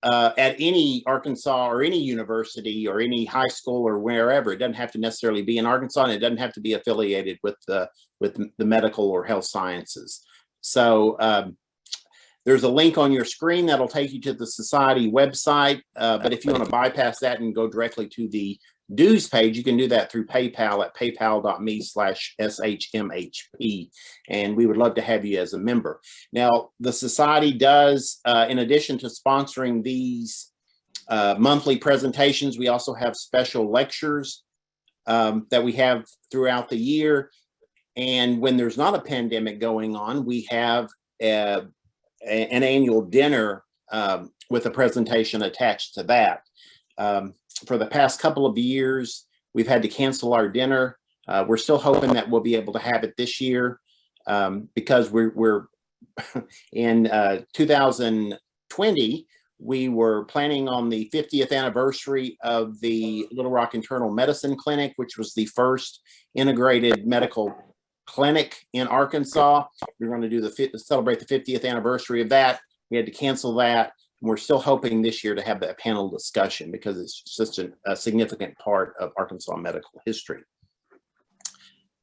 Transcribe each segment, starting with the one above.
at any Arkansas or any university or any high school or wherever. It doesn't have to necessarily be in Arkansas, and it doesn't have to be affiliated with the medical or health sciences. So there's a link on your screen that'll take you to the society website. But if you want to bypass that and go directly to the dues page, you can do that through PayPal at paypal.me/shmhp, and we would love to have you as a member. Now, the society does, in addition to sponsoring these monthly presentations, we also have special lectures that we have throughout the year. And when there's not a pandemic going on, we have an annual dinner with a presentation attached to that. For the past couple of years, we've had to cancel our dinner. We're still hoping that we'll be able to have it this year because we're in 2020, we were planning on the 50th anniversary of the Little Rock Internal Medicine Clinic, which was the first integrated medical clinic in Arkansas. We were going to do celebrate the 50th anniversary of that. We had to cancel that. We're still hoping this year to have that panel discussion because it's such a significant part of Arkansas medical history.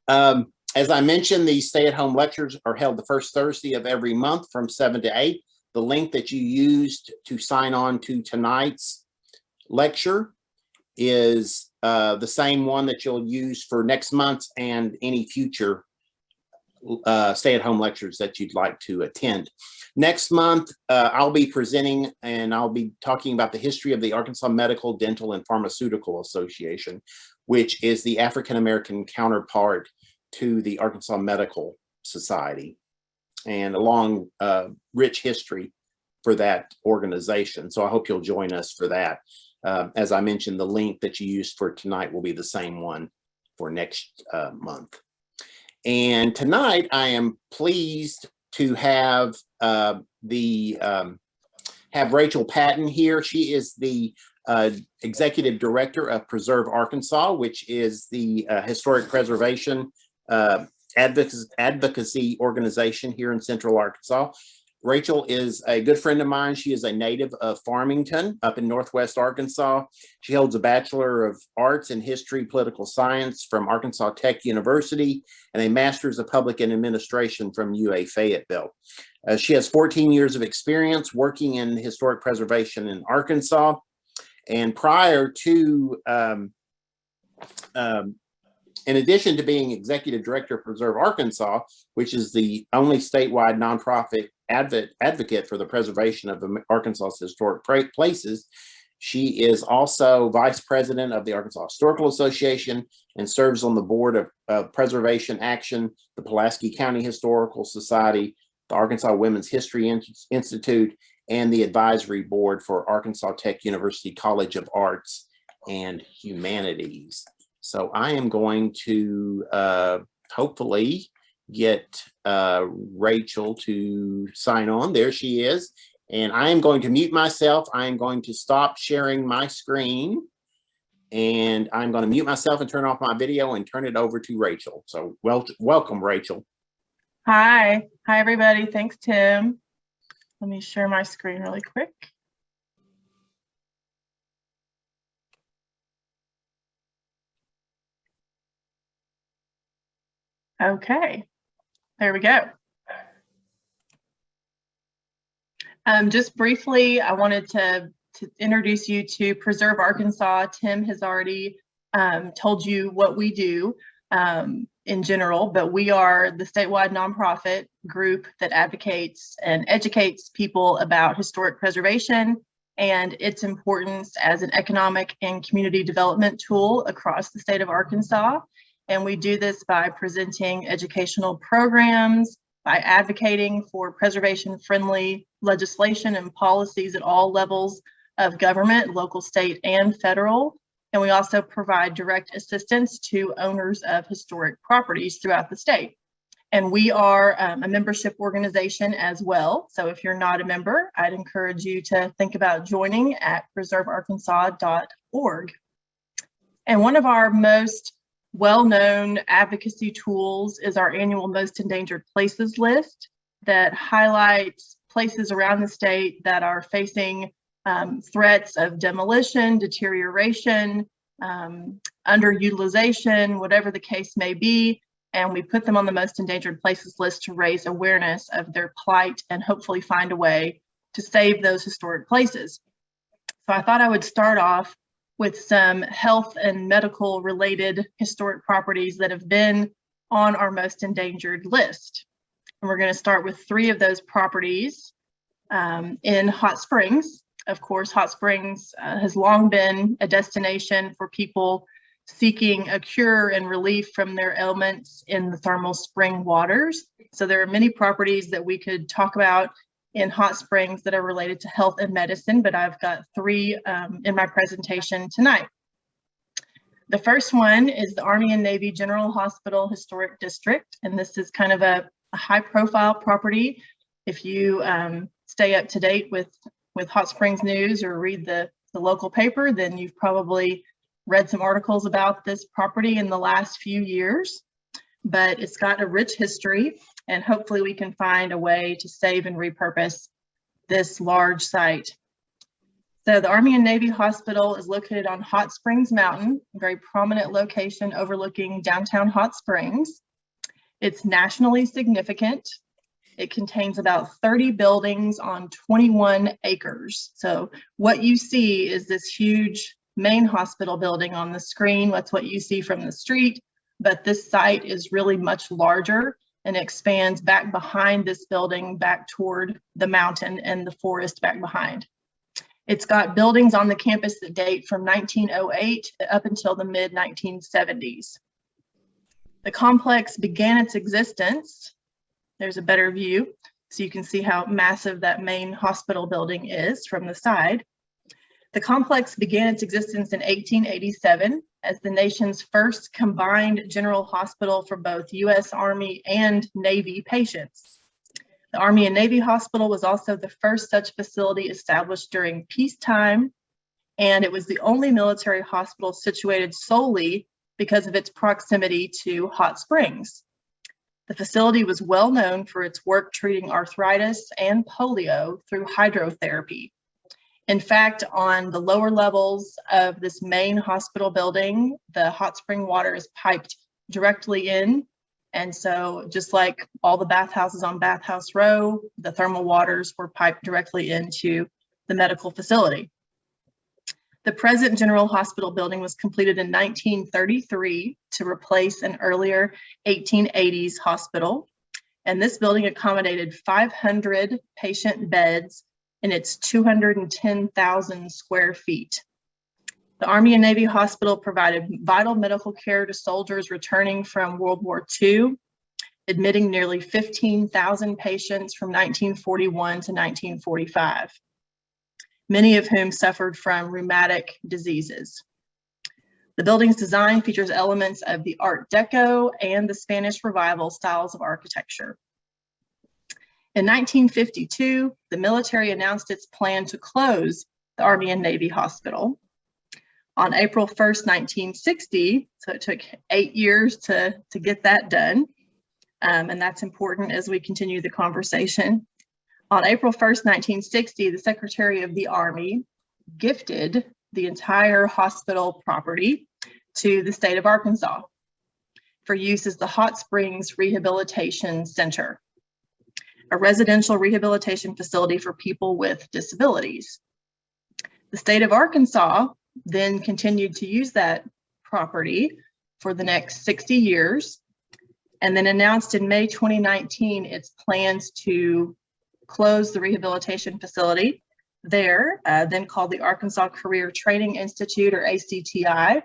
As I mentioned, these stay-at-home lectures are held the first Thursday of every month from 7 to 8. The link that you used to sign on to tonight's lecture is the same one that you'll use for next month's and any future stay-at-home lectures that you'd like to attend. Next month, I'll be presenting and I'll be talking about the history of the Arkansas Medical, Dental, and Pharmaceutical Association, which is the African-American counterpart to the Arkansas Medical Society, and a long, rich history for that organization. So I hope you'll join us for that. As I mentioned, the link that you used for tonight will be the same one for next month. And tonight, I am pleased to have Rachel Patton here. She is the executive director of Preserve Arkansas, which is the historic preservation advocacy organization here in Central Arkansas. Rachel is a good friend of mine. She is a native of Farmington up in Northwest Arkansas. She holds a Bachelor of Arts in History, Political Science from Arkansas Tech University and a Master's of Public Administration from UA Fayetteville. She has 14 years of experience working in historic preservation in Arkansas. And prior to, in addition to being executive director of Preserve Arkansas, which is the only statewide nonprofit advocate for the preservation of Arkansas's historic places, she is also vice president of the Arkansas Historical Association and serves on the board of Preservation Action, the Pulaski County Historical Society, the Arkansas Women's History Institute, and the advisory board for Arkansas Tech University College of Arts and Humanities. So I am going to hopefully get Rachel to sign on. There she is. And I am going to mute myself. I am going to stop sharing my screen. And I'm going to mute myself and turn off my video and turn it over to Rachel. So welcome, Rachel. Hi. Hi, everybody. Thanks, Tim. Let me share my screen really quick. Okay, there we go. Just briefly, I wanted to introduce you to Preserve Arkansas. Tim has already told you what we do in general, but we are the statewide nonprofit group that advocates and educates people about historic preservation and its importance as an economic and community development tool across the state of Arkansas. And we do this by presenting educational programs, by advocating for preservation-friendly legislation and policies at all levels of government, local, state, and federal. And we also provide direct assistance to owners of historic properties throughout the state. And we are a membership organization as well. So if you're not a member, I'd encourage you to think about joining at preservearkansas.org. And one of our most well-known advocacy tools is our annual Most Endangered Places list that highlights places around the state that are facing threats of demolition, deterioration, underutilization, whatever the case may be. And we put them on the most endangered places list to raise awareness of their plight and hopefully find a way to save those historic places. So I thought I would start off with some health and medical related historic properties that have been on our most endangered list. And we're going to start with 3 of those properties in Hot Springs. Of course, Hot Springs has long been a destination for people seeking a cure and relief from their ailments in the thermal spring waters. So there are many properties that we could talk about in Hot Springs that are related to health and medicine, but I've got 3 in my presentation tonight. The first one is the Army and Navy General Hospital Historic District, and this is kind of a high-profile property. If you stay up to date with Hot Springs news or read the local paper, then you've probably read some articles about this property in the last few years, but it's got a rich history, and hopefully we can find a way to save and repurpose this large site. So the Army and Navy Hospital is located on Hot Springs Mountain, a very prominent location overlooking downtown Hot Springs. It's nationally significant. It contains about 30 buildings on 21 acres. So what you see is this huge main hospital building on the screen. That's what you see from the street, but this site is really much larger and expands back behind this building, back toward the mountain and the forest back behind. It's got buildings on the campus that date from 1908 up until the mid-1970s. The complex began its existence. There's a better view, so you can see how massive that main hospital building is from the side. The complex began its existence in 1887 as the nation's first combined general hospital for both U.S. Army and Navy patients. The Army and Navy Hospital was also the first such facility established during peacetime, and it was the only military hospital situated solely because of its proximity to Hot Springs. The facility was well known for its work treating arthritis and polio through hydrotherapy. In fact, on the lower levels of this main hospital building, the hot spring water is piped directly in. And so just like all the bathhouses on Bathhouse Row, the thermal waters were piped directly into the medical facility. The present General Hospital building was completed in 1933 to replace an earlier 1880s hospital. And this building accommodated 500 patient beds in its 210,000 square feet. The Army and Navy Hospital provided vital medical care to soldiers returning from World War II, admitting nearly 15,000 patients from 1941 to 1945, many of whom suffered from rheumatic diseases. The building's design features elements of the Art Deco and the Spanish Revival styles of architecture. In 1952, the military announced its plan to close the Army and Navy Hospital. On April 1st, 1960, so it took 8 years to get that done, and that's important as we continue the conversation. On April 1st, 1960, the Secretary of the Army gifted the entire hospital property to the state of Arkansas for use as the Hot Springs Rehabilitation Center, a residential rehabilitation facility for people with disabilities. The state of Arkansas then continued to use that property for the next 60 years, and then announced in May 2019 its plans to close the rehabilitation facility there, then called the Arkansas Career Training Institute, or ACTI,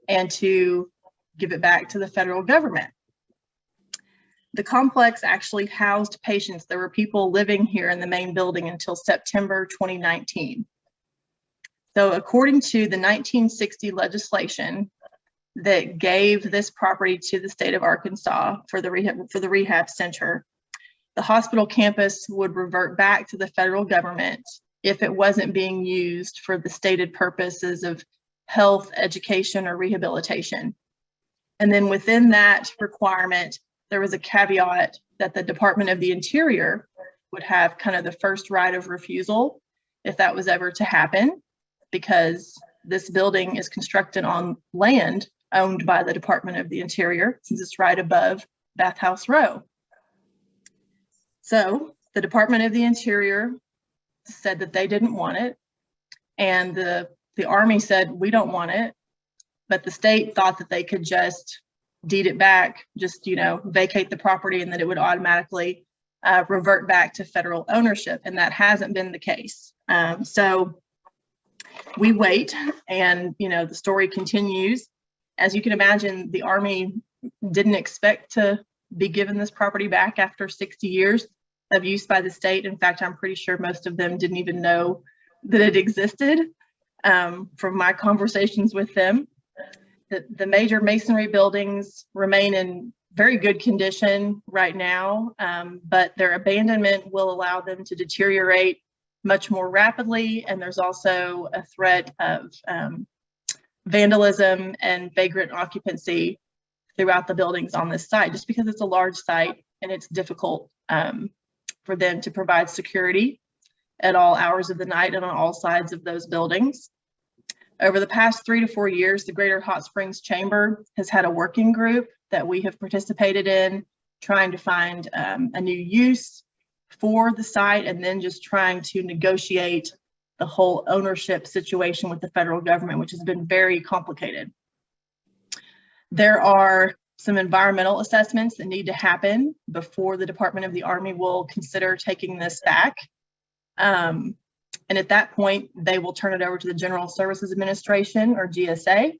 and to give it back to the federal government. The complex actually housed patients. There were people living here in the main building until September 2019. So according to the 1960 legislation that gave this property to the state of Arkansas for the rehab center, the hospital campus would revert back to the federal government if it wasn't being used for the stated purposes of health, education, or rehabilitation. And then within that requirement, there was a caveat that the Department of the Interior would have kind of the first right of refusal if that was ever to happen, because this building is constructed on land owned by the Department of the Interior, since it's right above Bathhouse Row. So the Department of the Interior said that they didn't want it, and the Army said, we don't want it, but the state thought that they could just deed it back, just, you know, vacate the property, and that it would automatically revert back to federal ownership, and that hasn't been the case. So we wait, and, you know, the story continues. As you can imagine, the Army didn't expect to be given this property back after 60 years of use by the state. In fact, I'm pretty sure most of them didn't even know that it existed, from my conversations with them. The major masonry buildings remain in very good condition right now, but their abandonment will allow them to deteriorate much more rapidly. And there's also a threat of vandalism and vagrant occupancy throughout the buildings on this site, just because it's a large site and it's difficult for them to provide security at all hours of the night and on all sides of those buildings. Over the past 3 to 4 years, the Greater Hot Springs Chamber has had a working group that we have participated in, trying to find a new use for the site, and then just trying to negotiate the whole ownership situation with the federal government, which has been very complicated. There are some environmental assessments that need to happen before the Department of the Army will consider taking this back. And at that point, they will turn it over to the General Services Administration, or GSA.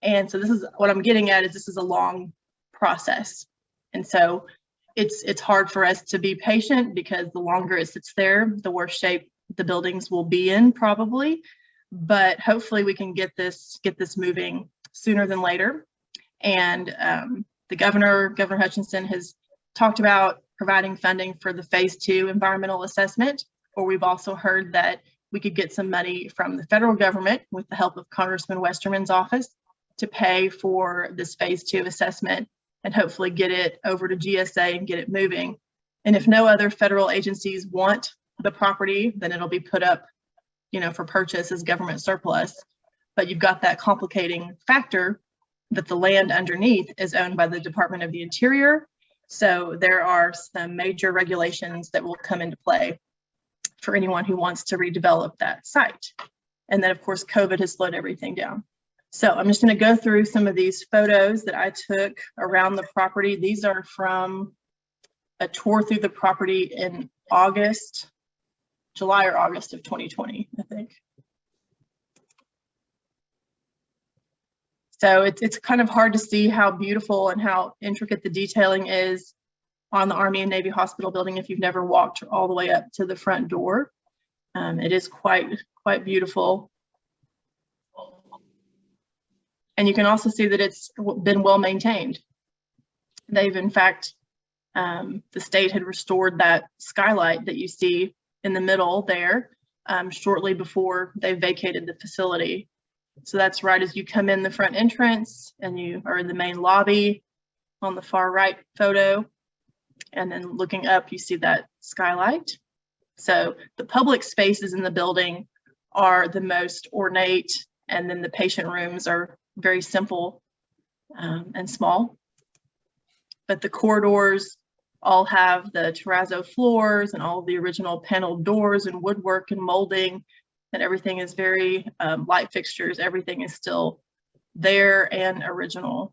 And so this is what I'm getting at, is this is a long process. And so it's hard for us to be patient, because the longer it sits there, the worse shape the buildings will be in, probably. But hopefully we can get this moving sooner than later. And the Governor Hutchinson, has talked about providing funding for the phase 2 environmental assessment, or we've also heard that we could get some money from the federal government with the help of Congressman Westerman's office to pay for this phase 2 assessment, and hopefully get it over to GSA and get it moving. And if no other federal agencies want the property, then it'll be put up, you know, for purchase as government surplus. But you've got that complicating factor that the land underneath is owned by the Department of the Interior. So there are some major regulations that will come into play for anyone who wants to redevelop that site. And then, of course, COVID has slowed everything down. So I'm just going to go through some of these photos that I took around the property. These are from a tour through the property in July or August of 2020, I think. So it's kind of hard to see how beautiful and how intricate the detailing is on the Army and Navy Hospital building if you've never walked all the way up to the front door. It is quite beautiful. And you can also see that it's been well maintained. They've, in fact, the state had restored that skylight that you see in the middle there shortly before they vacated the facility. So that's right as you come in the front entrance, and you are in the main lobby on the far right photo. And then looking up, you see that skylight. So the public spaces in the building are the most ornate, and then the patient rooms are very simple and small. But the corridors all have the terrazzo floors and all the original paneled doors and woodwork and molding, and everything is very light fixtures. Everything is still there and original.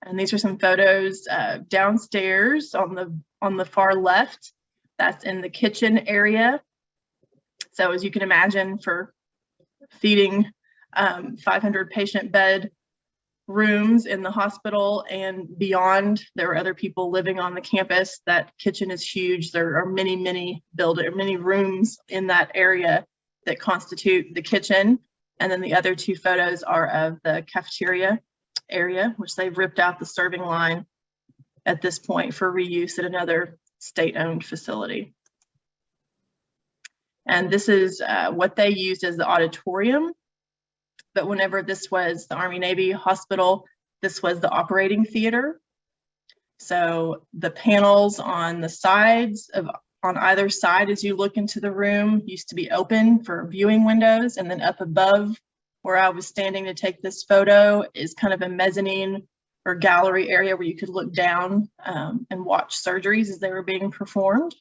And these are some photos downstairs on the far left. That's in the kitchen area. So as you can imagine, for feeding 500 patient bed rooms in the hospital and beyond, there are other people living on the campus. That kitchen is huge. There are many rooms in that area that constitute the kitchen. And then the other 2 photos are of the cafeteria area, which they've ripped out the serving line at this point for reuse at another state-owned facility. And this is what they used as the auditorium. But whenever this was the Army Navy Hospital, this was the operating theater. So the panels on the sides of on either side as you look into the room used to be open for viewing windows, and then up above where I was standing to take this photo is kind of a mezzanine or gallery area where you could look down and watch surgeries as they were being performed.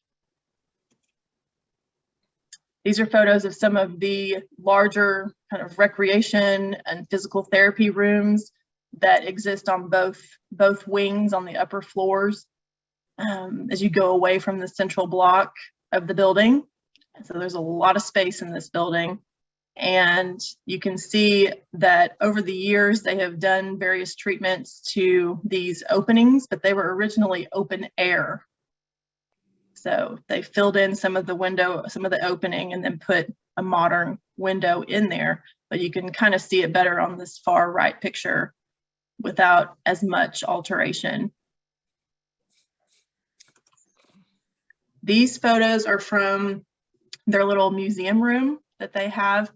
These are photos of some of the larger kind of recreation and physical therapy rooms that exist on both wings on the upper floors as you go away from the central block of the building. So there's a lot of space in this building. And you can see that over the years, they have done various treatments to these openings, but they were originally open air. So they filled in some of the opening and then put a modern window in there, but you can kind of see it better on this far right picture without as much alteration. These photos are from their little museum room that they have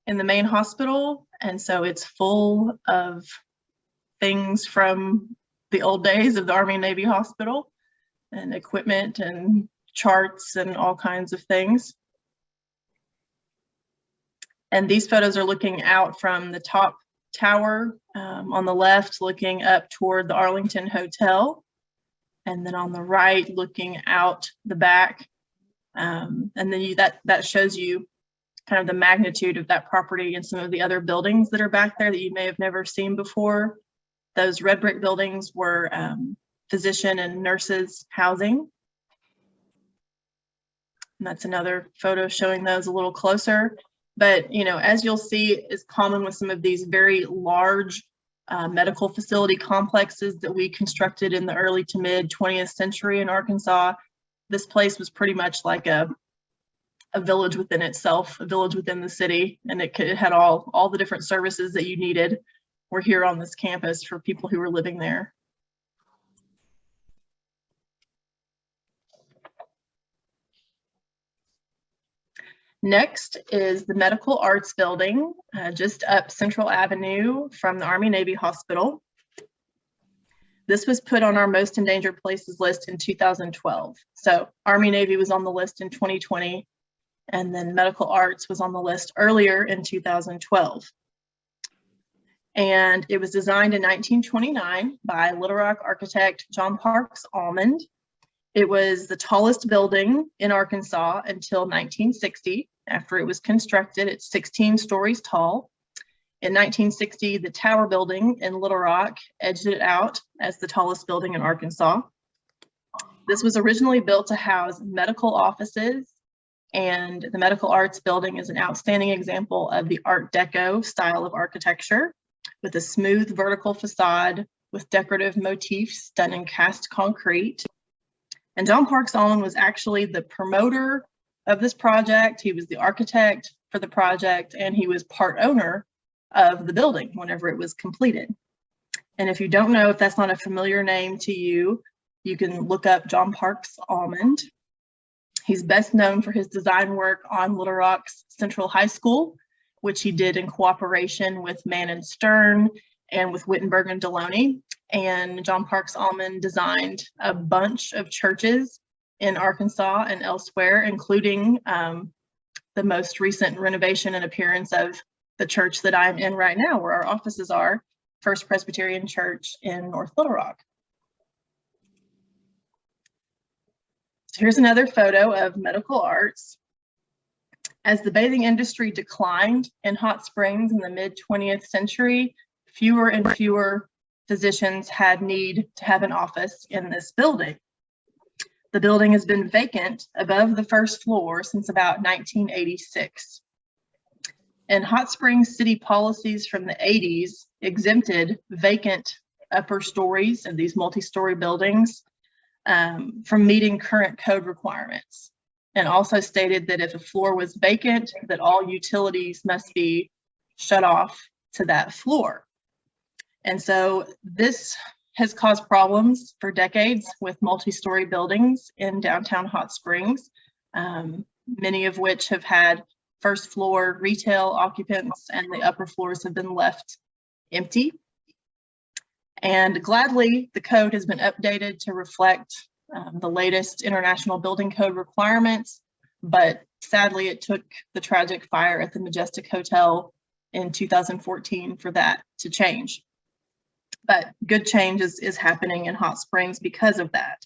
in the main hospital. And so it's full of things from the old days of the Army and Navy hospital and equipment and charts and all kinds of things. And these photos are looking out from the top tower on the left, looking up toward the Arlington Hotel. And then on the right, looking out the back. And then that shows you kind of the magnitude of that property and some of the other buildings that are back there that you may have never seen before. Those red brick buildings were physician and nurses housing. And that's another photo showing those a little closer. But, you know, as you'll see is common with some of these very large medical facility complexes that we constructed in the early to mid 20th century in Arkansas. This place was pretty much like a village within itself, a village within the city, and it had all the different services that you needed were here on this campus for people who were living there. Next is the Medical Arts Building, just up Central Avenue from the Army Navy Hospital. This was put on our most endangered places list in 2012. So Army Navy was on the list in 2020, and then Medical Arts was on the list earlier in 2012. And it was designed in 1929 by Little Rock architect John Parks Almond. It was the tallest building in Arkansas until 1960. After it was constructed, it's 16 stories tall. In 1960, the Tower Building in Little Rock edged it out as the tallest building in Arkansas. This was originally built to house medical offices, and the Medical Arts Building is an outstanding example of the Art Deco style of architecture, with a smooth vertical facade with decorative motifs done in cast concrete. And John Parks Almond was actually the promoter of this project. He was the architect for the project, and he was part owner of the building whenever it was completed. And if you don't know, if that's not a familiar name to you, you can look up John Parks Almond. He's best known for his design work on Little Rock's Central High School, which he did in cooperation with Mann and Stern and with Wittenberg and Deloney. And John Parks Almond designed a bunch of churches in Arkansas and elsewhere, including the most recent renovation and appearance of the church that I'm in right now, where our offices are, First Presbyterian Church in North Little Rock. So here's another photo of Medical Arts. As the bathing industry declined in Hot Springs in the mid 20th century, fewer and fewer physicians had need to have an office in this building. The building has been vacant above the first floor since about 1986. And Hot Springs city policies from the 80s exempted vacant upper stories of these multi-story buildings from meeting current code requirements, and also stated that if a floor was vacant, that all utilities must be shut off to that floor. And so this has caused problems for decades with multi-story buildings in downtown Hot Springs, many of which have had first floor retail occupants, and the upper floors have been left empty. And gladly, the code has been updated to reflect the latest international building code requirements, but sadly it took the tragic fire at the Majestic Hotel in 2014 for that to change. But good change is happening in Hot Springs because of that.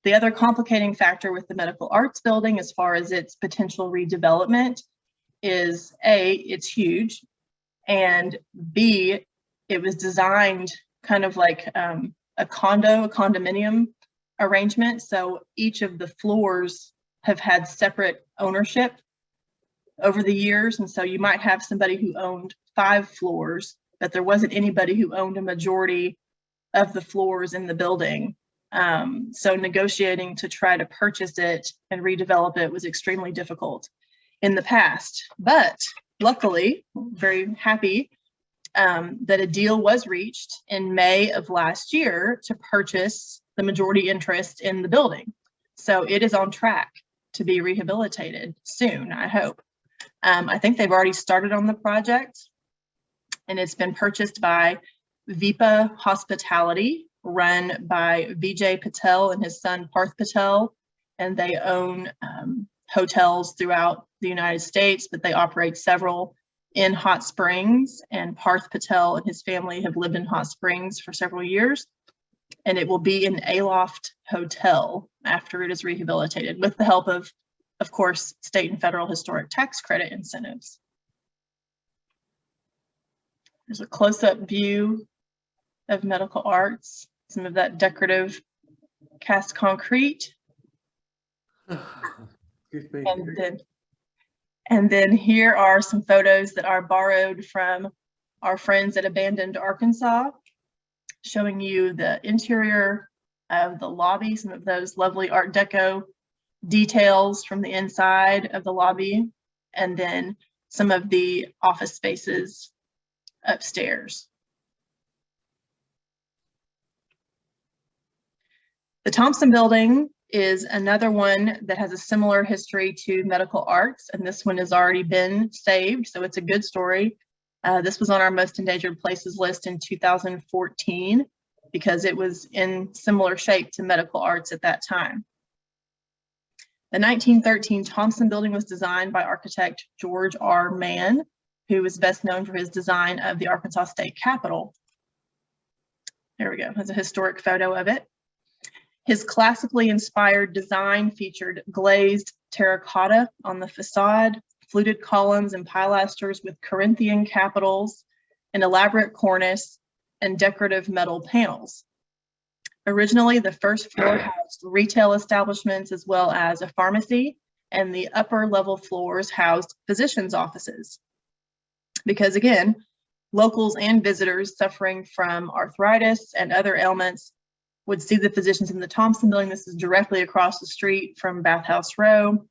The other complicating factor with the Medical Arts Building as far as its potential redevelopment is A, it's huge, and B, it was designed kind of like a condominium arrangement. So each of the floors have had separate ownership over the years. And so you might have somebody who owned 5 floors, but there wasn't anybody who owned a majority of the floors in the building. So negotiating to try to purchase it and redevelop it was extremely difficult in the past. But luckily, very happy that a deal was reached in May of last year to purchase the majority interest in the building. So it is on track to be rehabilitated soon, I hope. I think they've already started on the project, and it's been purchased by Vipa Hospitality, run by Vijay Patel and his son Parth Patel, and they own hotels throughout the United States, but they operate several in Hot Springs, and Parth Patel and his family have lived in Hot Springs for several years, and it will be an Aloft hotel after it is rehabilitated with the help of course, state and federal historic tax credit incentives. There's a close-up view of Medical Arts, some of that decorative cast concrete. And then here are some photos that are borrowed from our friends at Abandoned Arkansas, showing you the interior of the lobby, some of those lovely Art Deco details from the inside of the lobby, and then some of the office spaces upstairs. The Thompson Building is another one that has a similar history to Medical Arts, and this one has already been saved, so it's a good story. This was on our most endangered places list in 2014 because it was in similar shape to Medical Arts at that time. The 1913 Thompson Building was designed by architect George R. Mann, who is best known for his design of the Arkansas State Capitol. There we go, that's a historic photo of it. His classically inspired design featured glazed terracotta on the facade, fluted columns and pilasters with Corinthian capitals, an elaborate cornice, and decorative metal panels. Originally, the first floor housed retail establishments as well as a pharmacy, and the upper level floors housed physicians' offices. Because again, locals and visitors suffering from arthritis and other ailments would see the physicians in the Thompson Building. This is directly across the street from Bathhouse Row,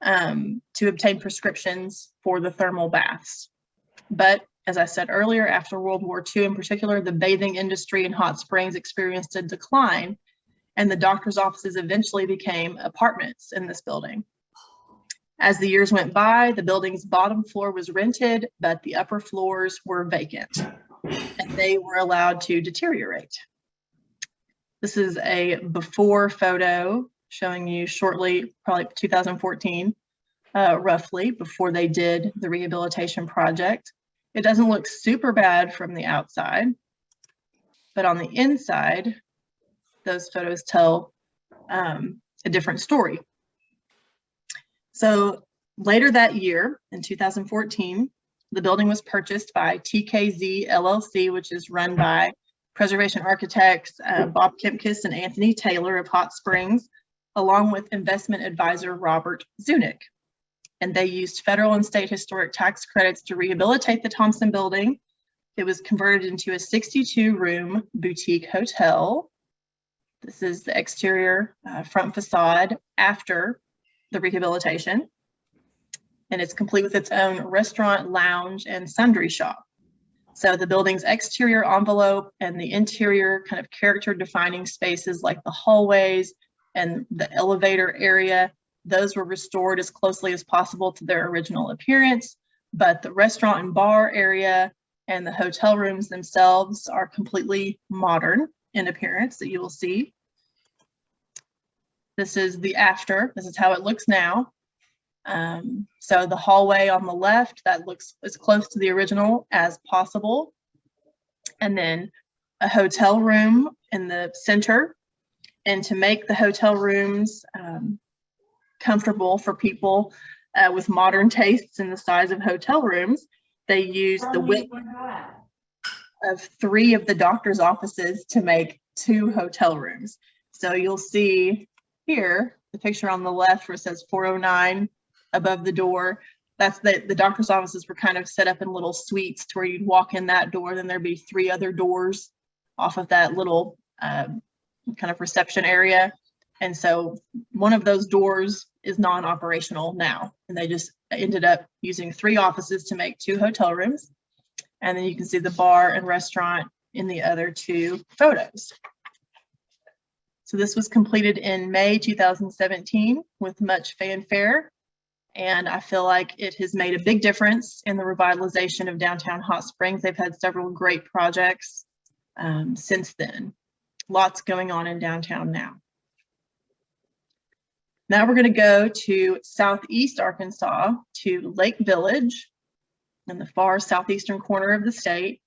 to obtain prescriptions for the thermal baths. But as I said earlier, after World War II in particular, the bathing industry in Hot Springs experienced a decline, and the doctor's offices eventually became apartments in this building. As the years went by, the building's bottom floor was rented, but the upper floors were vacant, and they were allowed to deteriorate. This is a before photo showing you shortly, probably 2014, roughly, before they did the rehabilitation project. It doesn't look super bad from the outside, but on the inside, those photos tell a different story. So later that year, in 2014, the building was purchased by TKZ LLC, which is run by preservation architects Bob Kempkis and Anthony Taylor of Hot Springs, along with investment advisor Robert Zunick. And they used federal and state historic tax credits to rehabilitate the Thompson Building. It was converted into a 62-room boutique hotel. This is the exterior front facade after the rehabilitation. And it's complete with its own restaurant, lounge, and sundry shop. So the building's exterior envelope and the interior kind of character-defining spaces like the hallways and the elevator area, those were restored as closely as possible to their original appearance, but the restaurant and bar area and the hotel rooms themselves are completely modern in appearance that you will see. This is the after. This is how it looks now. So the hallway on the left, that looks as close to the original as possible. And then a hotel room in the center. And to make the hotel rooms comfortable for people with modern tastes in the size of hotel rooms, they used the width of 3 of the doctor's offices to make 2 hotel rooms. So you'll see here, the picture on the left where it says 409 above the door. That's the doctor's offices were kind of set up in little suites to where you'd walk in that door, then there'd be 3 other doors off of that little kind of reception area. And so one of those doors is non-operational now, and they just ended up using 3 offices to make 2 hotel rooms. And then you can see the bar and restaurant in the other 2 photos. So this was completed in May 2017 with much fanfare, and I feel like it has made a big difference in the revitalization of downtown Hot Springs. They've had several great projects since then. Lots going on in downtown now. Now we're going to go to southeast Arkansas to Lake Village in the far southeastern corner of the state.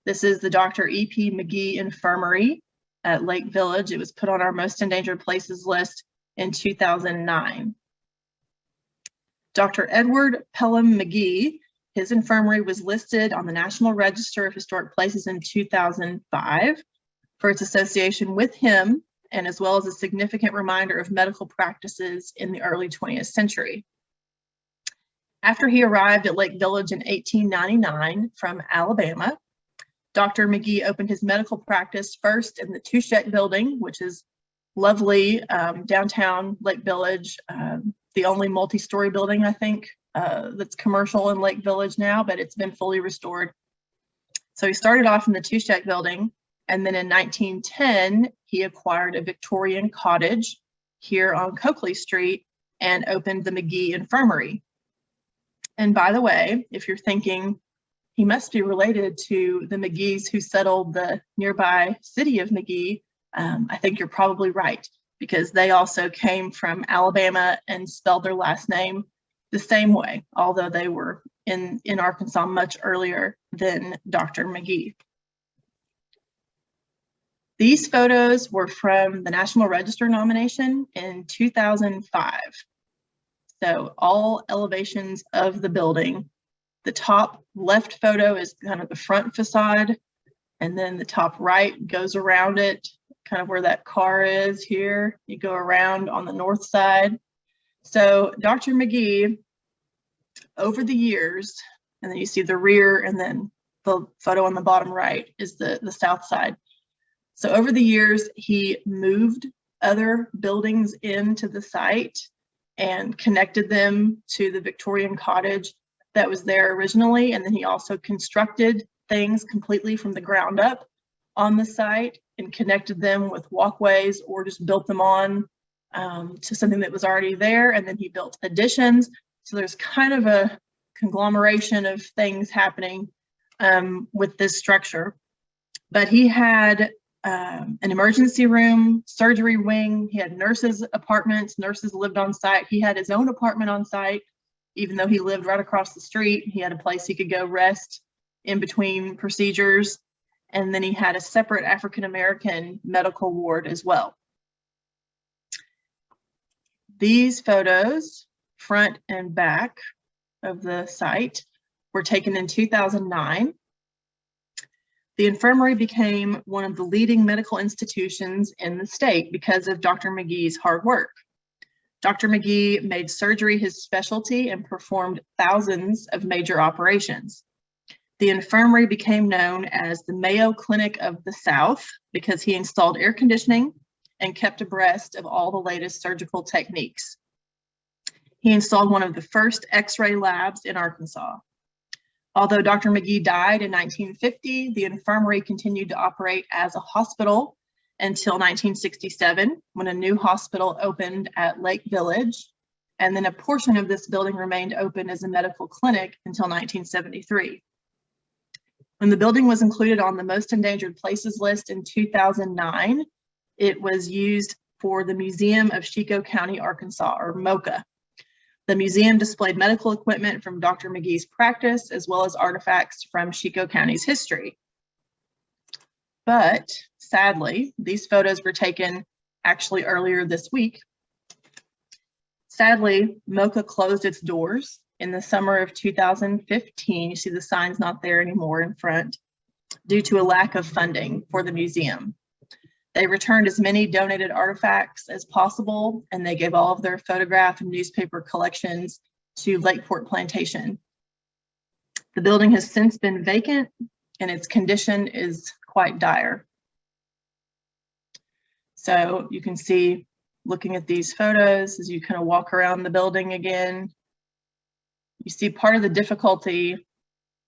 This is the Dr. E.P. McGee Infirmary at Lake Village. It was put on our most endangered places list in 2009. Dr. Edward Pelham McGee, his infirmary was listed on the National Register of Historic Places in 2005 for its association with him, and as well as a significant reminder of medical practices in the early 20th century. After he arrived at Lake Village in 1899 from Alabama, Dr. McGee opened his medical practice first in the Tushek building, which is lovely downtown Lake Village, the only multi-story building, I think, that's commercial in Lake Village now, but it's been fully restored. So he started off in the Tushek building, and then in 1910, he acquired a Victorian cottage here on Coakley Street and opened the McGee Infirmary. And by the way, if you're thinking he must be related to the McGees who settled the nearby city of McGee, I think you're probably right, because they also came from Alabama and spelled their last name the same way, although they were in Arkansas much earlier than Dr. McGee. These photos were from the National Register nomination in 2005. So all elevations of the building. The top left photo is kind of the front facade, and then the top right goes around it, kind of where that car is here. You go around on the north side. So Dr. McGee, over the years, and then you see the rear, and then the photo on the bottom right is the south side. So over the years, he moved other buildings into the site and connected them to the Victorian cottage that was there originally. And then he also constructed things completely from the ground up on the site and connected them with walkways or just built them on to something that was already there. And then he built additions. So there's kind of a conglomeration of things happening with this structure. But he had an emergency room, surgery wing. He had nurses' apartments. Nurses lived on site. He had his own apartment on site, even though he lived right across the street. He had a place he could go rest in between procedures. And then he had a separate African-American medical ward as well. These photos, front and back of the site, were taken in 2009. The infirmary became one of the leading medical institutions in the state because of Dr. McGee's hard work. Dr. McGee made surgery his specialty and performed thousands of major operations. The infirmary became known as the Mayo Clinic of the South because he installed air conditioning and kept abreast of all the latest surgical techniques. He installed one of the first X-ray labs in Arkansas. Although Dr. McGee died in 1950, the infirmary continued to operate as a hospital until 1967, when a new hospital opened at Lake Village, and then a portion of this building remained open as a medical clinic until 1973. When the building was included on the most endangered places list in 2009, it was used for the Museum of Chico County, Arkansas, or MOCA. The museum displayed medical equipment from Dr. McGee's practice, as well as artifacts from Chico County's history. But sadly, these photos were taken actually earlier this week. Sadly, MOCA closed its doors in the summer of 2015. You see the sign's not there anymore in front due to a lack of funding for the museum. They returned as many donated artifacts as possible, and they gave all of their photograph and newspaper collections to Lakeport Plantation. The building has since been vacant, and its condition is quite dire. So you can see, looking at these photos, as you kind of walk around the building again, you see part of the difficulty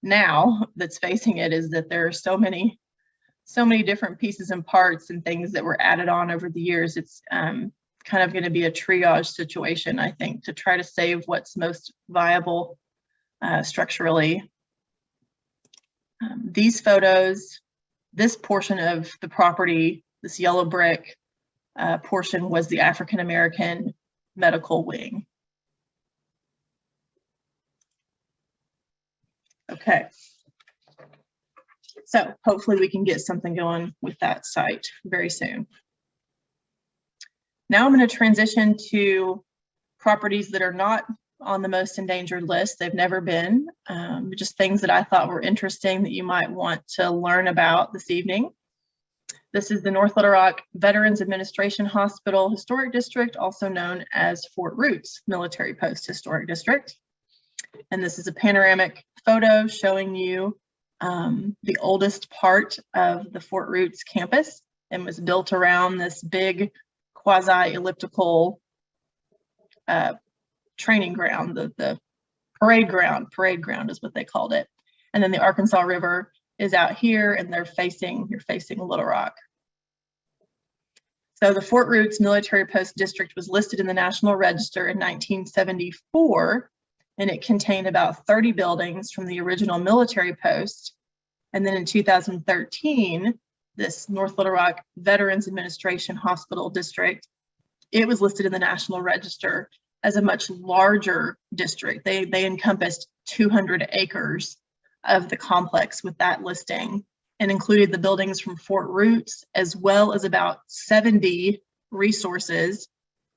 now that's facing it is that there are so many different pieces and parts and things that were added on over the years. It's kind of going to be a triage situation, I think, to try to save what's most viable structurally. These photos, this portion of the property, this yellow brick portion, was the African American medical wing. Okay. So hopefully we can get something going with that site very soon. Now I'm going to transition to properties that are not on the most endangered list. They've never been, just things that I thought were interesting that you might want to learn about this evening. This is the North Little Rock Veterans Administration Hospital Historic District, also known as Fort Roots Military Post Historic District. And this is a panoramic photo showing you the oldest part of the Fort Roots campus, and was built around this big quasi-elliptical training ground, the parade ground is what they called it. And then the Arkansas River is out here, and you're facing Little Rock. So the Fort Roots Military Post District was listed in the National Register in 1974, and it contained about 30 buildings from the original military post. And then in 2013, this North Little Rock Veterans Administration Hospital District, it was listed in the National Register as a much larger district. They encompassed 200 acres of the complex with that listing, and included the buildings from Fort Roots, as well as about 70 resources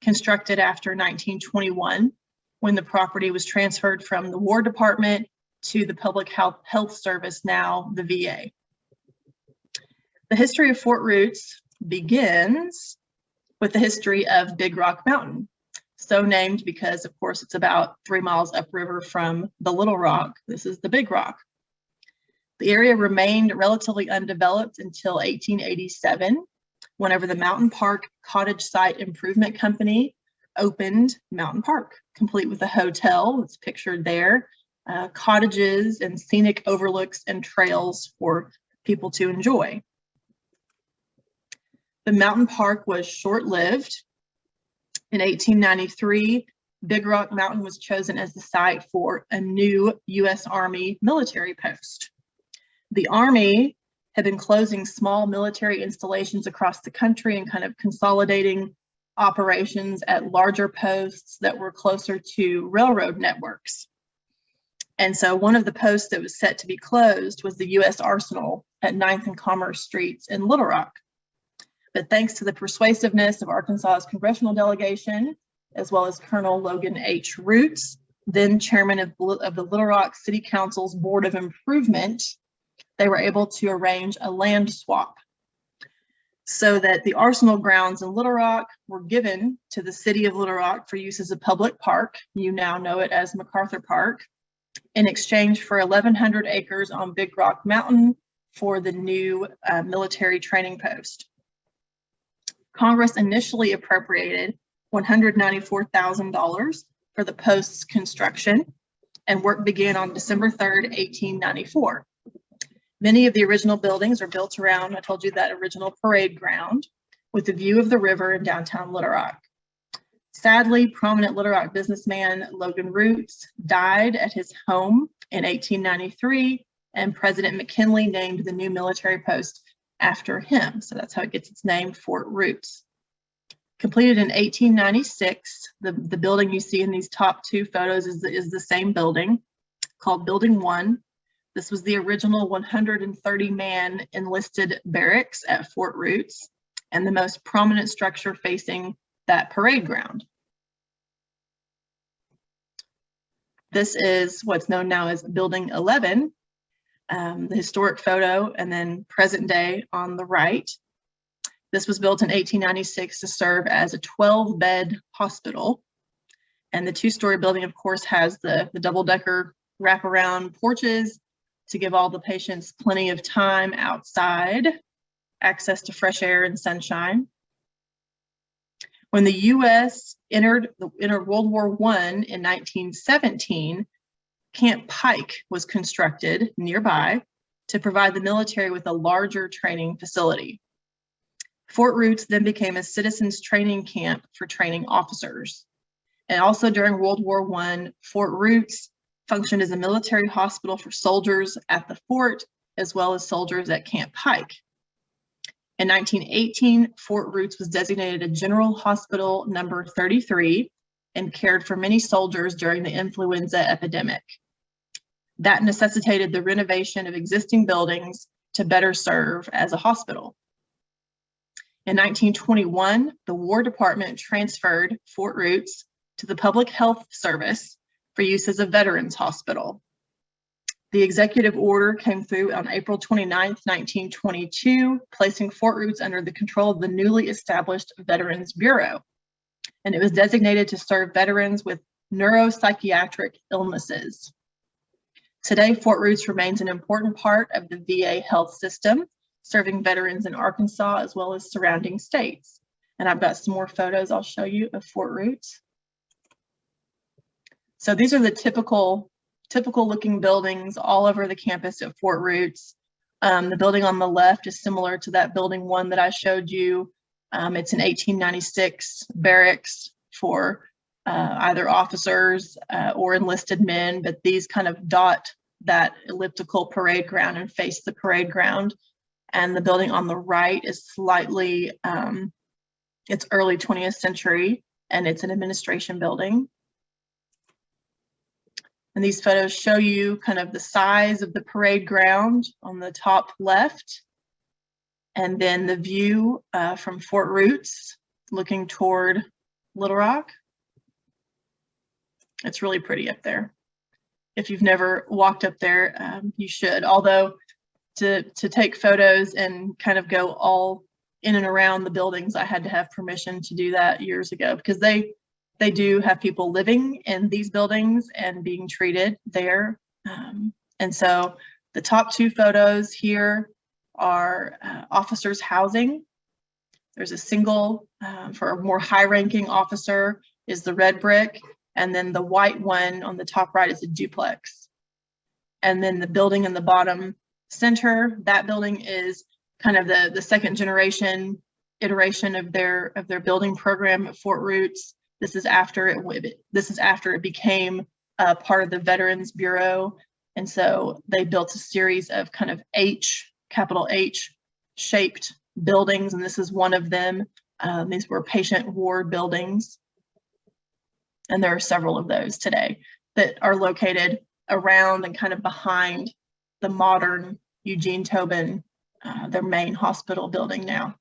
constructed after 1921, when the property was transferred from the War Department to the Public Health Service, now the VA. The history of Fort Roots begins with the history of Big Rock Mountain, so named because, of course, it's about 3 miles upriver from the Little Rock. This is the Big Rock. The area remained relatively undeveloped until 1887, whenever the Mountain Park Cottage Site Improvement Company opened Mountain Park, complete with a hotel that's pictured there, cottages and scenic overlooks and trails for people to enjoy. The Mountain Park was short-lived. In 1893, Big Rock Mountain was chosen as the site for a new U.S. Army military post. The Army had been closing small military installations across the country and kind of consolidating operations at larger posts that were closer to railroad networks. And so one of the posts that was set to be closed was the U.S. Arsenal at 9th and Commerce Streets in Little Rock. But thanks to the persuasiveness of Arkansas's congressional delegation, as well as Colonel Logan H. Roots, then chairman of the Little Rock City Council's Board of Improvement, they were able to arrange a land swap so that the Arsenal grounds in Little Rock were given to the city of Little Rock for use as a public park. You now know it as MacArthur Park, in exchange for 1,100 acres on Big Rock Mountain for the new military training post. Congress initially appropriated $194,000 for the post's construction, and work began on December 3rd, 1894. Many of the original buildings are built around, I told you, that original parade ground with a view of the river in downtown Little Rock. Sadly, prominent Little Rock businessman Logan Roots died at his home in 1893, and President McKinley named the new military post after him. So that's how it gets its name, Fort Roots. Completed in 1896. The building you see in these top two photos is the same building, called Building 1. This was the original 130-man enlisted barracks at Fort Roots and the most prominent structure facing that parade ground. This is what's known now as Building 11, the historic photo, and then present day on the right. This was built in 1896 to serve as a 12-bed hospital. And the two-story building, of course, has the double-decker wraparound porches to give all the patients plenty of time outside, access to fresh air and sunshine. When the U.S. entered World War I in 1917, Camp Pike was constructed nearby to provide the military with a larger training facility. Fort Roots then became a citizens training camp for training officers. And also during World War I, Fort Roots functioned as a military hospital for soldiers at the fort, as well as soldiers at Camp Pike. In 1918, Fort Roots was designated a General Hospital number 33 and cared for many soldiers during the influenza epidemic. That necessitated the renovation of existing buildings to better serve as a hospital. In 1921, the War Department transferred Fort Roots to the Public Health Service for use as a veterans hospital. The executive order came through on April 29, 1922, placing Fort Roots under the control of the newly established Veterans Bureau. And it was designated to serve veterans with neuropsychiatric illnesses. Today, Fort Roots remains an important part of the VA health system, serving veterans in Arkansas as well as surrounding states. And I've got some more photos I'll show you of Fort Roots. So these are the typical looking buildings all over the campus at Fort Roots. The building on the left is similar to that Building 1 that I showed you. It's an 1896 barracks for either officers or enlisted men, but these kind of dot that elliptical parade ground and face the parade ground. And the building on the right is slightly, it's early 20th century, and it's an administration building. And these photos show you kind of the size of the parade ground on the top left, and then the view from Fort Roots looking toward Little Rock. It's really pretty up there. If you've never walked up there, you should. Although to take photos and kind of go all in and around the buildings, I had to have permission to do that years ago, because they do have people living in these buildings and being treated there. And so the top two photos here are officers' housing. There's a single for a more high-ranking officer is the red brick, and then the white one on the top right is a duplex. And then the building in the bottom center, that building is kind of the second generation iteration of their building program at Fort Roots. This is after it became part of the Veterans Bureau. And so they built a series of kind of capital H shaped buildings, and this is one of them. These were patient ward buildings. And there are several of those today that are located around and kind of behind the modern Eugene Tobin, their main hospital building now.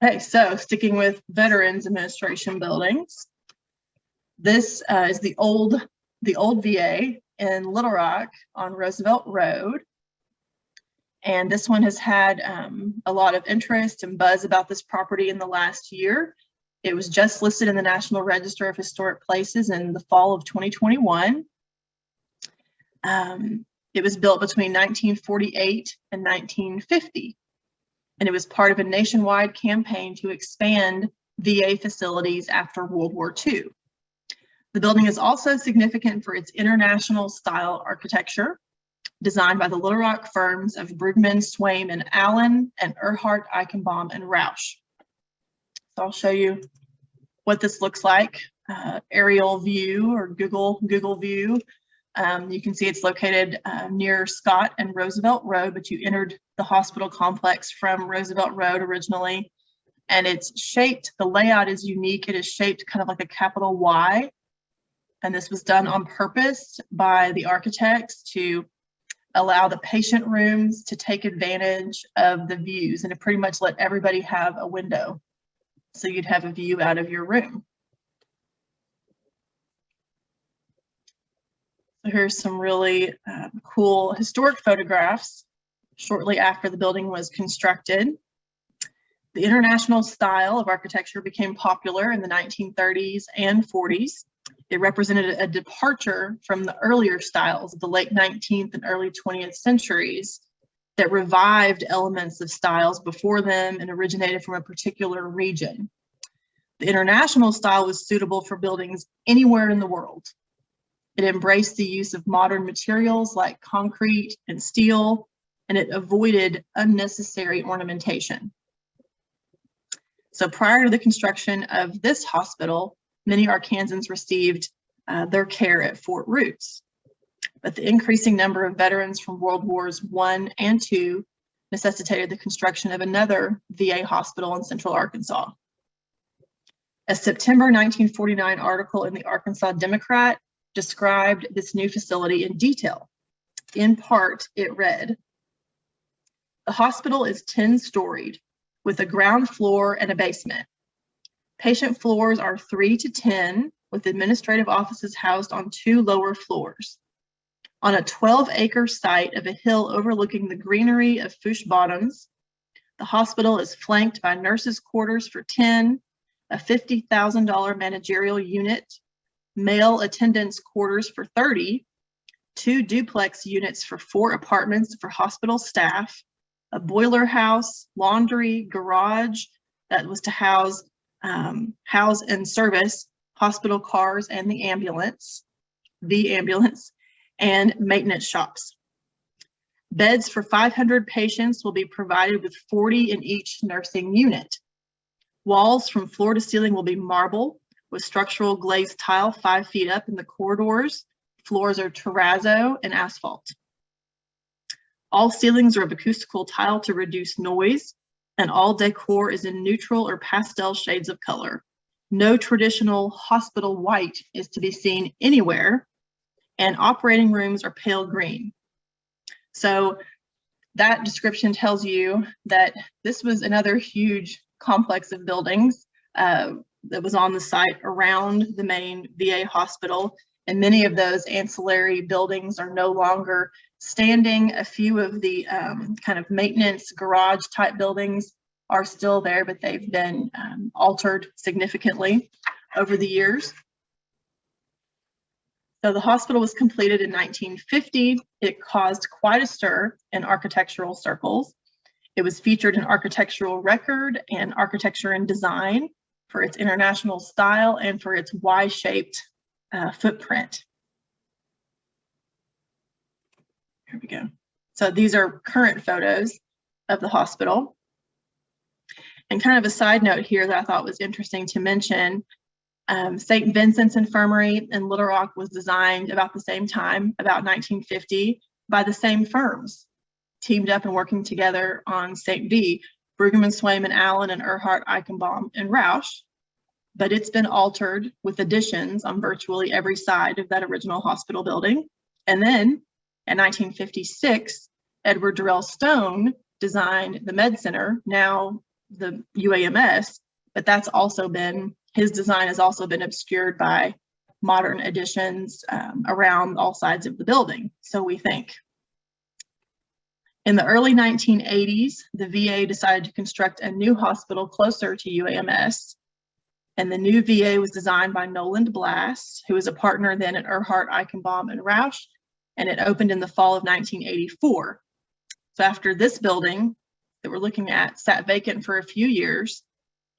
Okay, so sticking with Veterans Administration buildings, this is the old VA in Little Rock on Roosevelt Road. And this one has had a lot of interest and buzz about this property in the last year. It was just listed in the National Register of Historic Places in the fall of 2021. It was built between 1948 and 1950. And it was part of a nationwide campaign to expand VA facilities after World War II. The building is also significant for its international style architecture, designed by the Little Rock firms of Brugman, Swaim, and Allen, and Erhardt, Eichenbaum, and Rausch. So I'll show you what this looks like, aerial view or Google view You can see it's located near Scott and Roosevelt Road, but you entered the hospital complex from Roosevelt Road originally. And it's shaped, the layout is unique. It is shaped kind of like a capital Y. And this was done on purpose by the architects to allow the patient rooms to take advantage of the views and to pretty much let everybody have a window. So you'd have a view out of your room. So here's some really cool historic photographs shortly after the building was constructed. The international style of architecture became popular in the 1930s and 40s. It represented a departure from the earlier styles of the late 19th and early 20th centuries that revived elements of styles before them and originated from a particular region. The international style was suitable for buildings anywhere in the world. It embraced the use of modern materials like concrete and steel, and it avoided unnecessary ornamentation. So prior to the construction of this hospital, many Arkansans received their care at Fort Roots. But the increasing number of veterans from World Wars I and II necessitated the construction of another VA hospital in Central Arkansas. A September 1949 article in the Arkansas Democrat described this new facility in detail. In part, it read, "The hospital is 10-storied with a ground floor and a basement. Patient floors are 3 to 10, with administrative offices housed on 2 lower floors. On a 12-acre site of a hill overlooking the greenery of Fuchs Bottoms, the hospital is flanked by nurses' quarters for 10, a $50,000 managerial unit, male attendants' quarters for 30, 2 duplex units for 4 apartments for hospital staff, a boiler house, laundry, garage that was to house and service hospital cars and the ambulance, and maintenance shops. Beds for 500 patients will be provided with 40 in each nursing unit. Walls from floor to ceiling will be marble with structural glazed tile 5 feet up in the corridors. Floors are terrazzo and asphalt. All ceilings are of acoustical tile to reduce noise, and all decor is in neutral or pastel shades of color. No traditional hospital white is to be seen anywhere, and operating rooms are pale green." So that description tells you that this was another huge complex of buildings that was on the site around the main VA hospital, and many of those ancillary buildings are no longer standing. A few of the kind of maintenance garage type buildings are still there, but they've been altered significantly over the years. So the hospital was completed in 1950. It caused quite a stir in architectural circles. It was featured in Architectural Record and Architecture and Design for its international style and for its Y-shaped footprint. Here we go. So these are current photos of the hospital. And kind of a side note here that I thought was interesting to mention, St. Vincent's Infirmary in Little Rock was designed about the same time, about 1950, by the same firms, teamed up and working together on St. V, Brigham and Swaim and Allen and Erhardt, Eichenbaum and Rausch. But it's been altered with additions on virtually every side of that original hospital building. And then in 1956, Edward Durrell Stone designed the Med Center, now the UAMS, but that's also been, his design has also been obscured by modern additions around all sides of the building, so we think. In the early 1980s, the VA decided to construct a new hospital closer to UAMS, and the new VA was designed by Noland Blass, who was a partner then at Erhardt, Eichenbaum and Rausch, and it opened in the fall of 1984. So after this building that we're looking at sat vacant for a few years,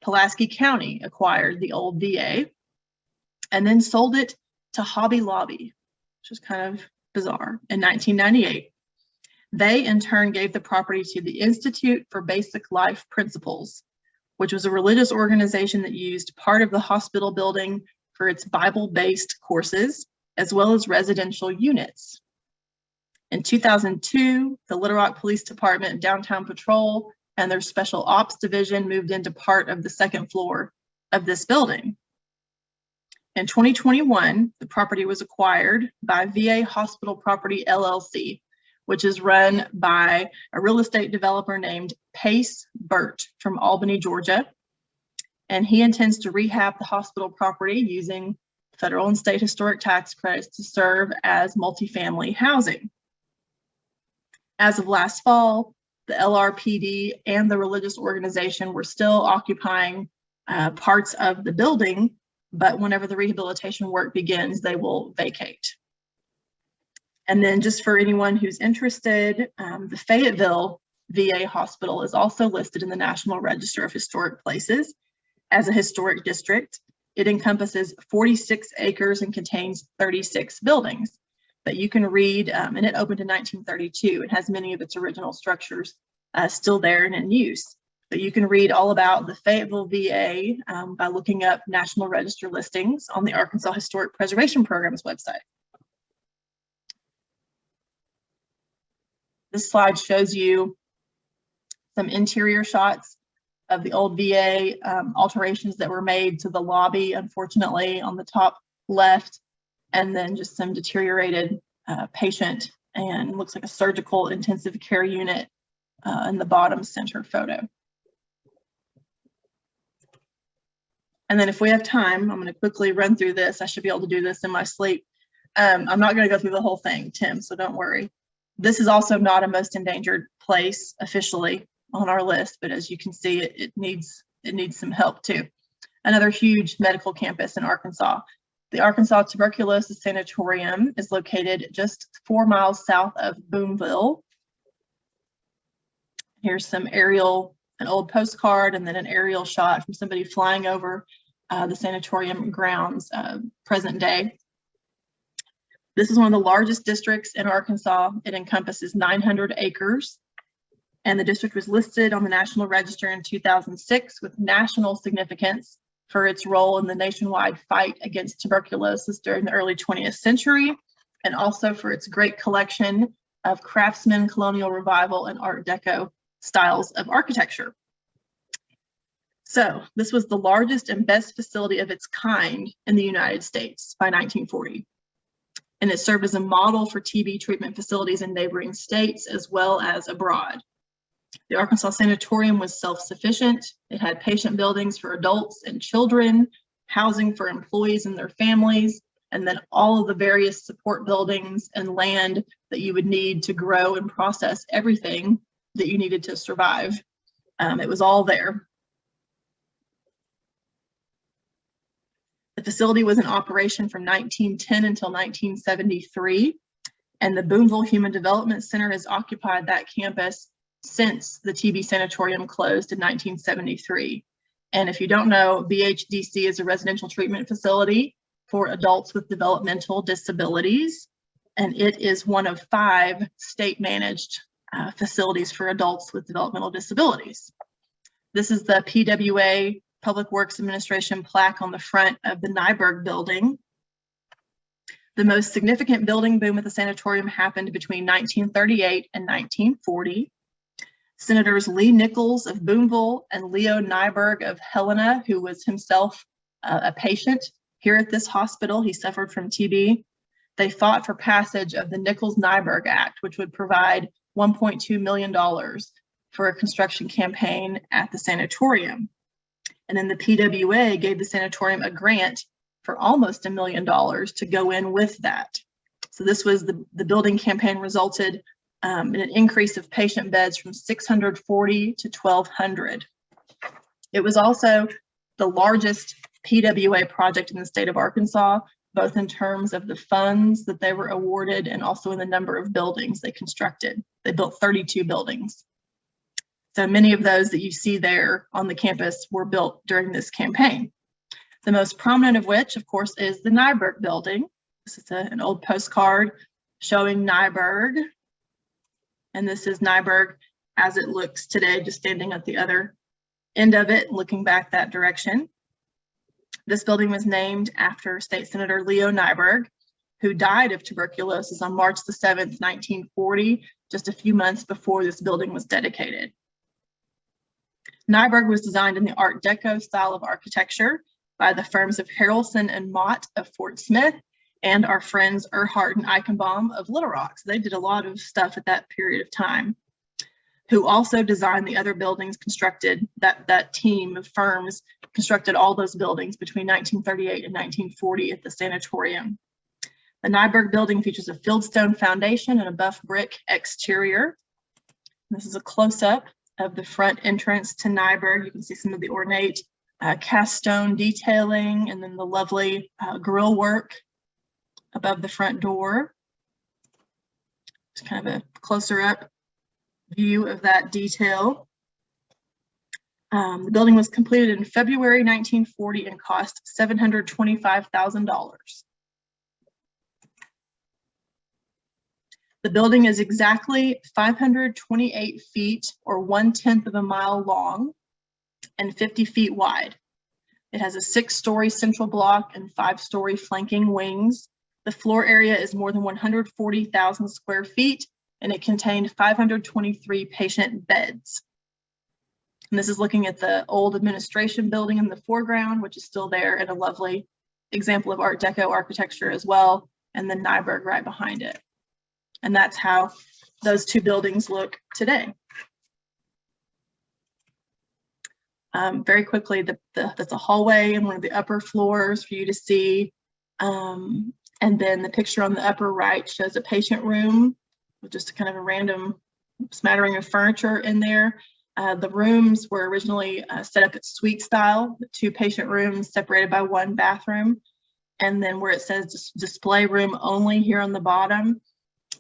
Pulaski County acquired the old VA and then sold it to Hobby Lobby, which is kind of bizarre, in 1998. They in turn gave the property to the Institute for Basic Life Principles, which was a religious organization that used part of the hospital building for its Bible-based courses as well as residential units. In 2002, the Little Rock Police Department Downtown Patrol and their Special Ops Division moved into part of the second floor of this building. In 2021, the property was acquired by VA Hospital Property LLC, which is run by a real estate developer named Pace Burt from Albany, Georgia. And he intends to rehab the hospital property using federal and state historic tax credits to serve as multifamily housing. As of last fall, the LRPD and the religious organization were still occupying parts of the building, but whenever the rehabilitation work begins, they will vacate. And then just for anyone who's interested, the Fayetteville VA hospital is also listed in the National Register of Historic Places as a historic district. It encompasses 46 acres and contains 36 buildings. But you can read, and it opened in 1932. It has many of its original structures still there and in use. But you can read all about the Fayetteville VA by looking up National Register listings on the Arkansas Historic Preservation Program's website. This slide shows you some interior shots of the old VA alterations that were made to the lobby, unfortunately, on the top left, and then just some deteriorated patient and looks like a surgical intensive care unit in the bottom center photo. And then if we have time, I'm going to quickly run through this. I should be able to do this in my sleep. I'm not going to go through the whole thing, Tim, so don't worry. This is also not a most endangered place officially on our list, but as you can see, it needs some help too. Another huge medical campus in Arkansas. The Arkansas Tuberculosis Sanatorium is located just 4 miles south of Boonville. Here's some aerial, an old postcard, and then an aerial shot from somebody flying over the sanatorium grounds present day. This is one of the largest districts in Arkansas. It encompasses 900 acres, and the district was listed on the National Register in 2006 with national significance for its role in the nationwide fight against tuberculosis during the early 20th century, and also for its great collection of craftsman, colonial revival, and Art Deco styles of architecture. So this was the largest and best facility of its kind in the United States by 1940. And it served as a model for TB treatment facilities in neighboring states as well as abroad. The Arkansas Sanatorium was self-sufficient. It had patient buildings for adults and children, housing for employees and their families, and then all of the various support buildings and land that you would need to grow and process everything that you needed to survive. It was all there. The facility was in operation from 1910 until 1973, and the Boonville Human Development Center has occupied that campus since the TB Sanatorium closed in 1973. And if you don't know, BHDC is a residential treatment facility for adults with developmental disabilities, and it is one of 5 state-managed facilities for adults with developmental disabilities. This is the PWA Public Works Administration plaque on the front of the Nyberg building. The most significant building boom at the sanatorium happened between 1938 and 1940. Senators Lee Nichols of Boonville and Leo Nyberg of Helena, who was himself a patient here at this hospital, he suffered from TB. They fought for passage of the Nichols-Nyberg Act, which would provide $1.2 million for a construction campaign at the sanatorium. And then the PWA gave the sanatorium a grant for almost $1 million to go in with that. So this was the building campaign resulted in an increase of patient beds from 640 to 1,200. It was also the largest PWA project in the state of Arkansas, both in terms of the funds that they were awarded and also in the number of buildings they constructed. They built 32 buildings. So many of those that you see there on the campus were built during this campaign. The most prominent of which, of course, is the Nyberg building. This is an old postcard showing Nyberg. And this is Nyberg as it looks today, just standing at the other end of it, looking back that direction. This building was named after State Senator Leo Nyberg, who died of tuberculosis on March the 7th, 1940, just a few months before this building was dedicated. Nyberg was designed in the Art Deco style of architecture by the firms of Harrelson and Mott of Fort Smith and our friends Erhardt and Eichenbaum of Little Rock. So they did a lot of stuff at that period of time, who also designed the other buildings constructed. That team of firms constructed all those buildings between 1938 and 1940 at the sanatorium. The Nyberg building features a fieldstone foundation and a buff brick exterior. This is a close-up of the front entrance to Nyberg. You can see some of the ornate cast stone detailing and then the lovely grille work above the front door. It's kind of a closer up view of that detail. The building was completed in February 1940 and cost $725,000. The building is exactly 528 feet or 1/10 of a mile long and 50 feet wide. It has a 6-story central block and 5-story flanking wings. The floor area is more than 140,000 square feet, and it contained 523 patient beds. And this is looking at the old administration building in the foreground, which is still there, and a lovely example of Art Deco architecture as well, and then Nyberg right behind it. And that's how those two buildings look today. Very quickly, that's a hallway in one of the upper floors for you to see. And then the picture on the upper right shows a patient room with just kind of a random smattering of furniture in there. The rooms were originally set up at suite style, 2 patient rooms separated by 1 bathroom. And then where it says display room only here on the bottom,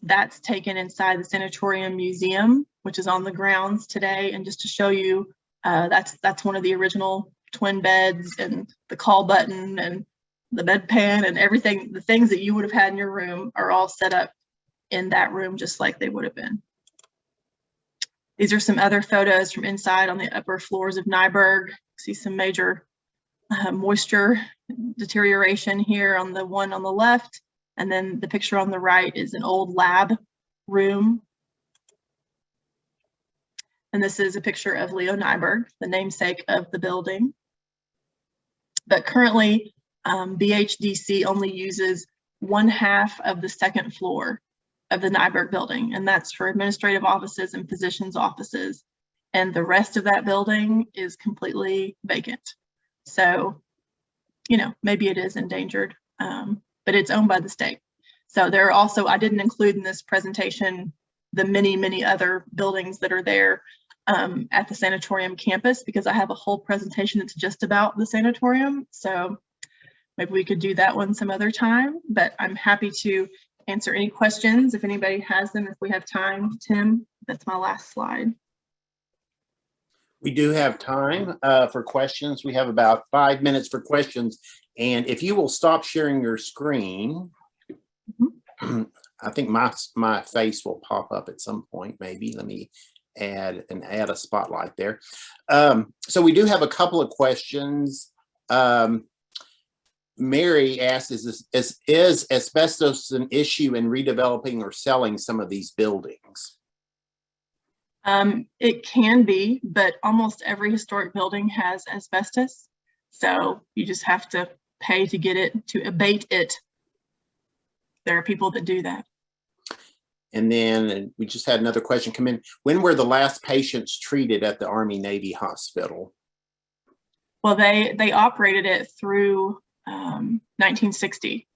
that's taken inside the Sanatorium Museum, which is on the grounds today. And just to show you, that's one of the original twin beds and the call button and the bedpan and everything. The things that you would have had in your room are all set up in that room just like they would have been. These are some other photos from inside on the upper floors of Nyberg. See some major moisture deterioration here on the one on the left. And then the picture on the right is an old lab room. And this is a picture of Leo Nyberg, the namesake of the building. But currently, BHDC only uses 1/2 of the 2nd floor of the Nyberg building, and that's for administrative offices and physicians' offices. And the rest of that building is completely vacant. So, you know, maybe it is endangered, but it's owned by the state. So there are also, I didn't include in this presentation the many other buildings that are there at the sanatorium campus, because I have a whole presentation that's just about the sanatorium. So maybe we could do that one some other time, but I'm happy to answer any questions if anybody has them, if we have time. Tim, that's my last slide. We do have time for questions. We have about 5 minutes for questions. And if you will stop sharing your screen, I think my face will pop up at some point, maybe. Let me add a spotlight there. So we do have a couple of questions. Mary asked, is asbestos an issue in redeveloping or selling some of these buildings? It can be, but almost every historic building has asbestos. So you just have to pay to get it, to abate it. There are people that do that. And then we just had another question come in. When were the last patients treated at the Army Navy Hospital? Well, they operated it through 1960.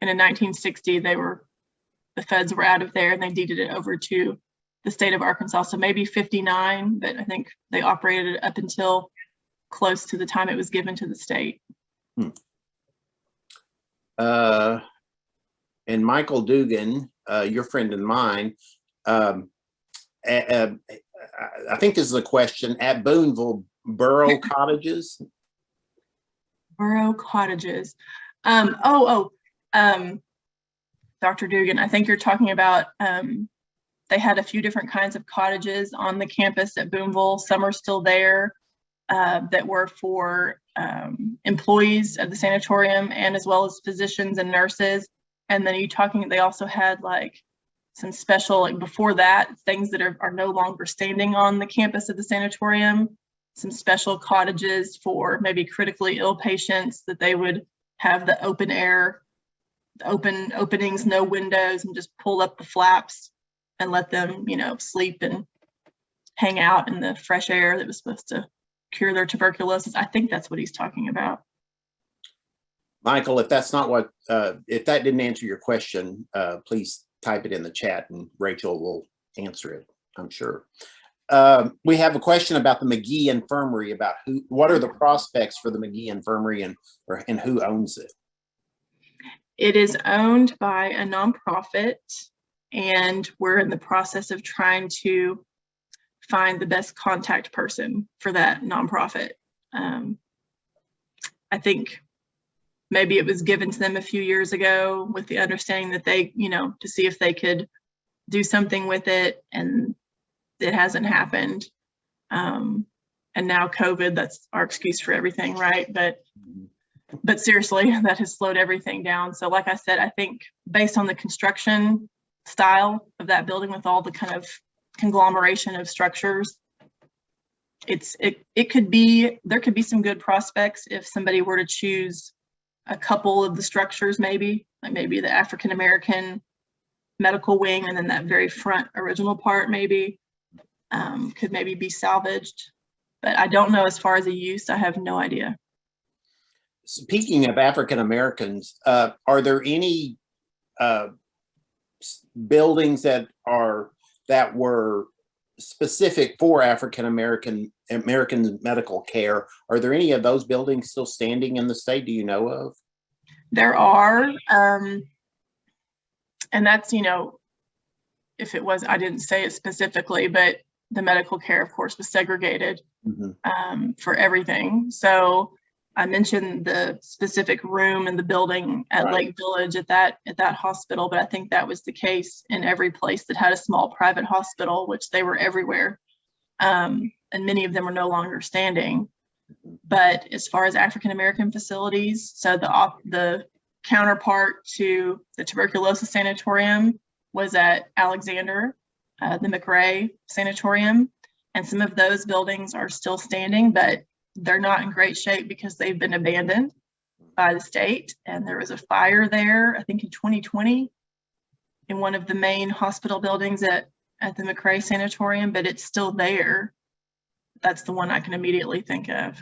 And in 1960, the feds were out of there and they deeded it over to the state of Arkansas. So maybe 59, but I think they operated it up until close to the time it was given to the state. And Michael Dugan, your friend and mine, I think this is a question, at Boonville, Borough Cottages? Borough Cottages. Dr. Dugan, I think you're talking about, they had a few different kinds of cottages on the campus at Boonville. Some are still there that were for employees of the sanatorium and as well as physicians and nurses. And then they also had like some special, like before that, things that are no longer standing on the campus of the sanatorium, some special cottages for maybe critically ill patients that they would have the open air, open openings, no windows, and just pull up the flaps and let them, sleep and hang out in the fresh air that was supposed to cure their tuberculosis. I think that's what he's talking about. Michael, if that's not what, if that didn't answer your question, please type it in the chat and Rachel will answer it, I'm sure. We have a question about the McGee Infirmary, about what are the prospects for the McGee Infirmary and who owns it? It is owned by a nonprofit, and we're in the process of trying to find the best contact person for that nonprofit. I think maybe it was given to them a few years ago with the understanding that they, to see if they could do something with it, and it hasn't happened. And now COVID, that's our excuse for everything, right? But seriously, that has slowed everything down. So like I said, I think based on the construction style of that building with all the kind of conglomeration of structures, there could be some good prospects if somebody were to choose a couple of the structures, maybe the African American medical wing, and then that very front original part maybe could maybe be salvaged. But I don't know as far as a use. I have no idea. Speaking of African Americans, are there any buildings that were specific for African American medical care? Are there any of those buildings still standing in the state? Do you know of? There are, and that's, if it was, I didn't say it specifically, but the medical care, of course, was segregated for everything. So I mentioned the specific room in the building at Right. Lake Village at that hospital, but I think that was the case in every place that had a small private hospital, which they were everywhere. And many of them are no longer standing. But as far as African American facilities, so the counterpart to the tuberculosis sanatorium was at Alexander, the McRae Sanatorium, and some of those buildings are still standing, but they're not in great shape because they've been abandoned by the state. And there was a fire there, I think in 2020, in one of the main hospital buildings at the McRae Sanatorium, but it's still there. That's the one I can immediately think of.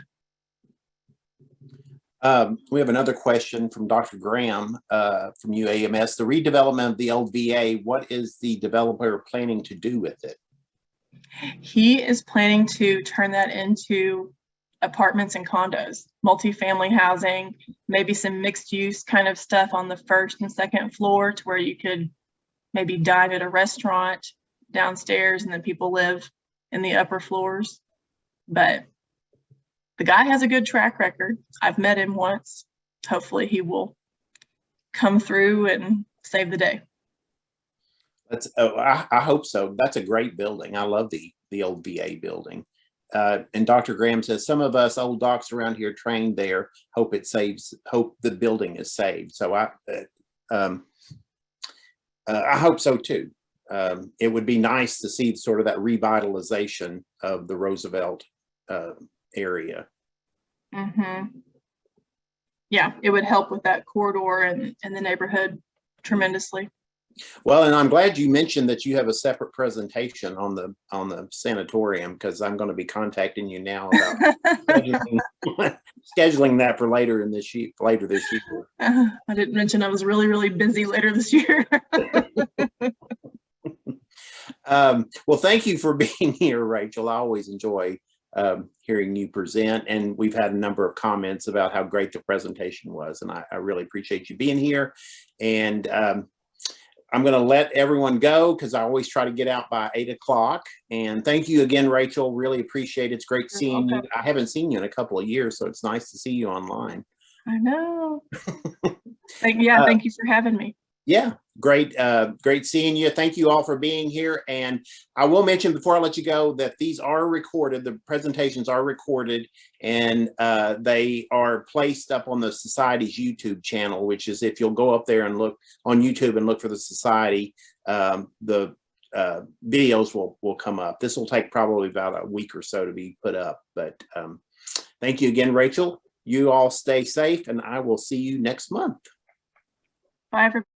We have another question from Dr. Graham from UAMS. The redevelopment of the old VA, what is the developer planning to do with it? He is planning to turn that into apartments and condos, multifamily housing, maybe some mixed use kind of stuff on the first and second floor to where you could maybe dine at a restaurant downstairs and then people live in the upper floors. But the guy has a good track record. I've met him once. Hopefully he will come through and save the day. I hope so. That's a great building. I love the old VA building. And Dr. Graham says, some of us old docs around here trained there, hope the building is saved. So I hope so too. It would be nice to see sort of that revitalization of the Roosevelt area. Yeah, it would help with that corridor and the neighborhood tremendously. Well, and I'm glad you mentioned that you have a separate presentation on the sanatorium, because I'm going to be contacting you now about scheduling that for later this year. I didn't mention I was really, really busy later this year. Well, thank you for being here, Rachel. I always enjoy hearing you present, and we've had a number of comments about how great the presentation was, and I really appreciate you being here. And I'm going to let everyone go because I always try to get out by 8 o'clock. And thank you again, Rachel. Really appreciate it. It's great seeing you. I haven't seen you in a couple of years, so it's nice to see you online. I know. Thank you for having me. Yeah, great, great seeing you. Thank you all for being here. And I will mention before I let you go that these are recorded. The presentations are recorded, and they are placed up on the Society's YouTube channel, which is, if you'll go up there and look on YouTube and look for the Society, the videos will come up. This will take probably about a week or so to be put up. But thank you again, Rachel. You all stay safe, and I will see you next month. Bye, everybody.